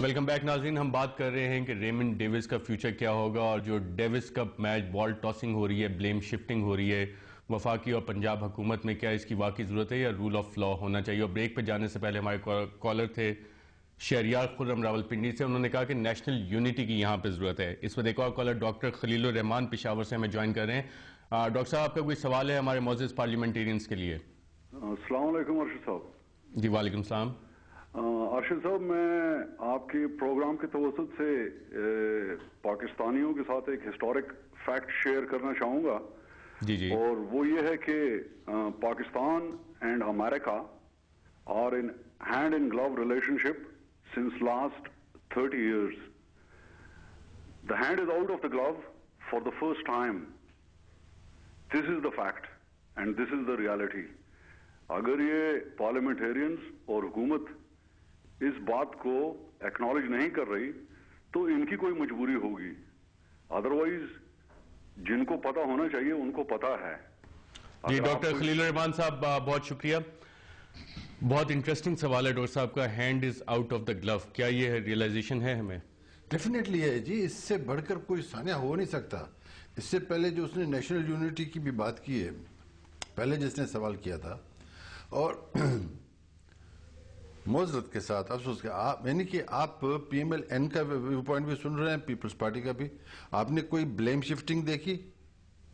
Welcome back ناظرین. ہم بات کر رہے ہیں کہ ریمنڈ ڈیوس کا فیوچر کیا ہوگا اور جو ڈیوس کپ میچ بال ٹاسنگ ہو رہی ہے, بلیم شفٹنگ ہو رہی ہے, وفاقی اور پنجاب حکومت میں کیا اس کی واقعی ضرورت ہے یا رول آف لا ہونا چاہیے. اور بریک پہ جانے سے پہلے ہمارے کالر تھے شہریار خرم راولپنڈی سے. انہوں نے کہا کہ نیشنل یونٹی کی یہاں پہ ضرورت ہے. اس وقت ایک اور کالر ڈاکٹر خلیل الرحمان پشاور سے ہمیں جوائن کر رہے ہیں. ڈاکٹر صاحب, آپ کا کوئی سوال ہے ہمارے معزز پارلیمنٹیرینز کے لیے؟ السلام علیکم ارشد صاحب. جی وعلیکم السلام. ارشد صاحب, میں آپ کے پروگرام کے توسط سے پاکستانیوں کے ساتھ ایک ہسٹورک فیکٹ شیئر کرنا چاہوں گا. جی. اور وہ یہ ہے کہ Pakistan and America are in hand in glove relationship since last 30 years. The hand is out of the glove for the first time. This is the fact and this is the reality. اگر یہ parliamentarians اور حکومت اس بات کو acknowledge نہیں کر رہی تو ان کی کوئی مجبوری ہوگی. ادروائز جن کو پتا ہونا چاہیے ان کو پتا ہے. جی ڈاکٹر خلیل الرحمان صاحب, بہت شکریہ. بہت انٹرسٹنگ سوال ہے ڈاکٹر صاحب کا. Hand is out of the glove, کیا یہ ریئلائزیشن ہے ہمیں؟ ڈیفینیٹلی ہے جی. اس سے بڑھ کر کوئی ثانیہ ہو نہیں سکتا. اس سے پہلے جو اس نے نیشنل یونٹی کی بھی بات کی ہے, پہلے جس نے سوال کیا تھا, اور معذرت کے ساتھ افسوس یعنی کہ آپ پی ایم ایل این کا ویو پوائنٹ بھی سن رہے ہیں, پیپلز پارٹی کا بھی. آپ نے کوئی بلیم شفٹنگ دیکھی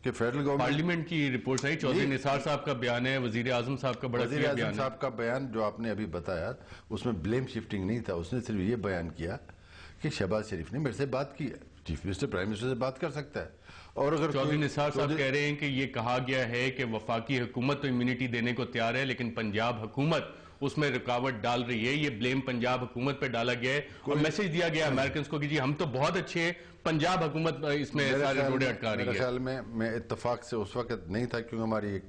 کہ فیڈرل گورنمنٹ پارلیمنٹ کی رپورٹ آئی, چودھری نثار صاحب کا بیان ہے, وزیر اعظم صاحب کا بڑا وزیر اعظم صاحب کا بیان جو آپ نے ابھی بتایا اس میں بلیم شفٹنگ نہیں تھا. اس نے صرف یہ بیان کیا کہ شہباز شریف نے میرے سے بات کی ہے. چیف منسٹر پرائم منسٹر سے بات کر سکتا ہے. اور اگر چودھری نثار صاحب کہہ رہے ہیں کہ یہ کہا گیا ہے کہ وفاقی حکومت تو امیونٹی دینے کو تیار ہے لیکن پنجاب حکومت اس میں رکاوٹ ڈال رہی ہے, یہ بلیم پنجاب حکومت پہ ڈالا گیا ہے اور میسج دیا گیا امریکنز کو کہ جی ہم تو بہت اچھے ہیں, پنجاب حکومت اس میں سارے روڑے اٹکا رہی ہے. میرے خیال میں اتفاق سے اس وقت نہیں تھا کیونکہ ہماری ایک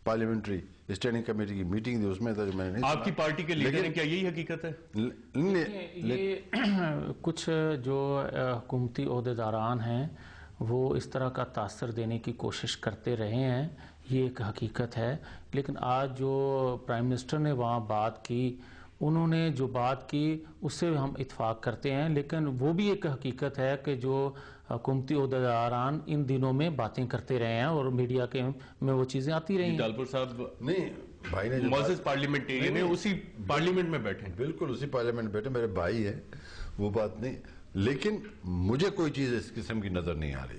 پارلیمنٹری اسٹینڈنگ کمیٹی کی میٹنگ تھی, اس میں تھا جو میں نے نہیں. آپ کی پارٹی کے لیڈر ہیں, کیا یہی حقیقت ہے؟ یہ کچھ جو حکومتی عہدیداران ہیں وہ اس طرح کا تاثر دینے کی کوشش کرتے رہے ہیں, یہ ایک حقیقت ہے. لیکن آج جو پرائم منسٹر نے وہاں بات کی, انہوں نے جو بات کی اس سے ہم اتفاق کرتے ہیں, لیکن وہ بھی ایک حقیقت ہے کہ جو حکومتی عہدیداران ان دنوں میں باتیں کرتے رہے ہیں اور میڈیا کے میں وہ چیزیں آتی رہی ہیں. ڈالپور صاحب نہیں بھائی نے معزز پارلیمنٹیرین ہے, اسی پارلیمنٹ میں بیٹھے, بالکل اسی پارلیمنٹ بیٹھے, میرے بھائی ہیں, وہ بات نہیں. لیکن مجھے کوئی چیز اس قسم کی نظر نہیں آ رہی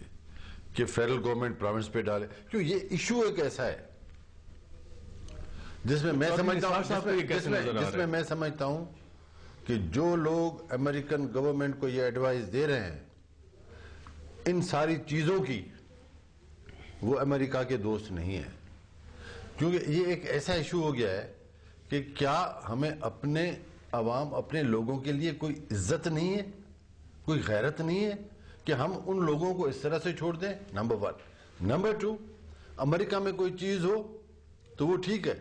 کہ فیڈرل گورنمنٹ پروونس پہ ڈالے, کیوں یہ ایشو ایک ایسا ہے جس میں میں سمجھتا ہوں کہ جو لوگ امریکن گورنمنٹ کو یہ ایڈوائز دے رہے ہیں ان ساری چیزوں کی, وہ امریکہ کے دوست نہیں ہیں. کیونکہ یہ ایک ایسا ایشو ہو گیا ہے کہ کیا ہمیں اپنے عوام, اپنے لوگوں کے لیے کوئی عزت نہیں ہے, کوئی غیرت نہیں ہے کہ ہم ان لوگوں کو اس طرح سے چھوڑ دیں؟ نمبر 1. نمبر 2, امریکہ میں کوئی چیز ہو تو وہ ٹھیک ہے,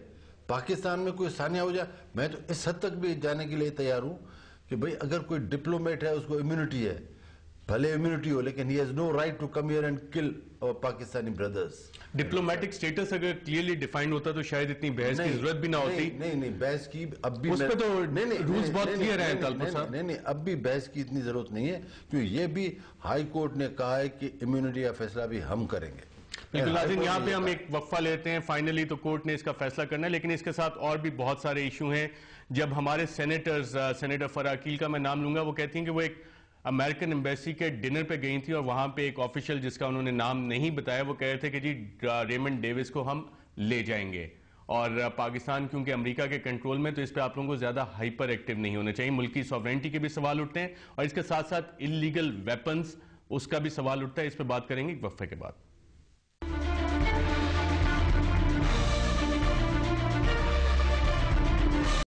پاکستان میں کوئی ثانیہ ہو جائے, میں تو اس حد تک بھی جانے کے لیے تیار ہوں کہ بھئی اگر کوئی ڈپلومیٹ ہے اس کو امیونٹی ہے, بھلے امیونٹی ہو, لیکن he has no right to come here and kill our Pakistani brothers. Diplomatic status اگر کلیئرلی ڈیفائنڈ ہوتا تو شاید اتنی بحث کی ضرورت بھی نہ ہوتی. نہیں بحث کی اب بھی اس پہ تو رولز بہت کلیئر ہیں طالب صاحب. نہیں اب بھی بحث کی اتنی ضرورت نہیں ہے, کیونکہ یہ بھی ہائی کورٹ نے کہا ہے کہ امیونٹی کا فیصلہ بھی ہم کریں گے. بالکل ناظرین, یہاں پہ ہم ایک وقفہ لیتے ہیں. فائنلی تو کورٹ نے اس کا فیصلہ کرنا ہے, لیکن اس کے ساتھ اور بھی بہت سارے ایشو ہیں. جب ہمارے سینیٹرز, سینیٹر فراکیل کا میں نام لوں گا, وہ کہتی ہیں کہ وہ ایک امریکن ایمبیسی کے ڈنر پہ گئی تھی اور وہاں پہ ایک آفیشل جس کا انہوں نے نام نہیں بتایا, وہ کہہ رہے تھے کہ جی ریمنڈ ڈیوس کو ہم لے جائیں گے, اور پاکستان کیونکہ امریکہ کے کنٹرول میں, تو اس پہ آپ لوگوں کو زیادہ ہائپر ایکٹیو نہیں ہونا چاہیے. ملکی سوورنٹی کے بھی سوال اٹھتے ہیں اور اس کے ساتھ ساتھ انلیگل ویپنز, اس کا بھی سوال اٹھتا ہے. اس پہ بات کریں گے ایک وقفے کے بعد.